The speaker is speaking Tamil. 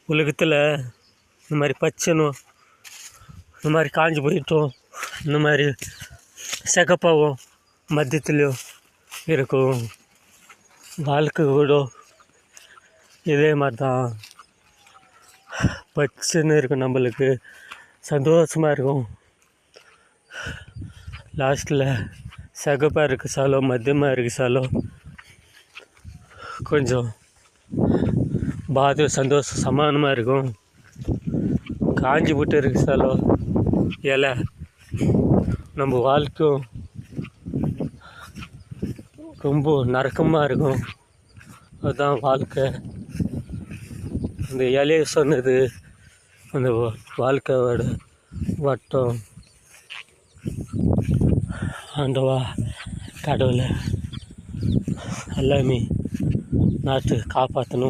உலகத்தில் இந்த மாதிரி பச்சைனும் இந்த மாதிரி காஞ்சி போயிட்டும் இந்த மாதிரி சிகப்பாவும் மத்தியத்துலேயும் இருக்கும் வாழ்க்கை கூட இதே மாதிரி தான். பச்சைன்னு இருக்கும், நம்மளுக்கு சந்தோஷமாக இருக்கும். லாஸ்ட்டில் சிகப்பாக இருக்க சாலோ மத்தியமாக இருக்க சாலோ கொஞ்சம் பாதி சந்தோஷம் சமானமாக இருக்கும். காஞ்சி போட்டு இருக்க சாலோ இலை நம்ம வாழ்க்கையும் ரொம்ப நரக்கமாக இருக்கும். அதுதான் வாழ்க்கை. அந்த இலையை சொன்னது அந்த வாழ்க்கையோட வட்டம். ஆண்டவா கடவுளை எல்லாமே நாட்டு காப்பாற்றணும்.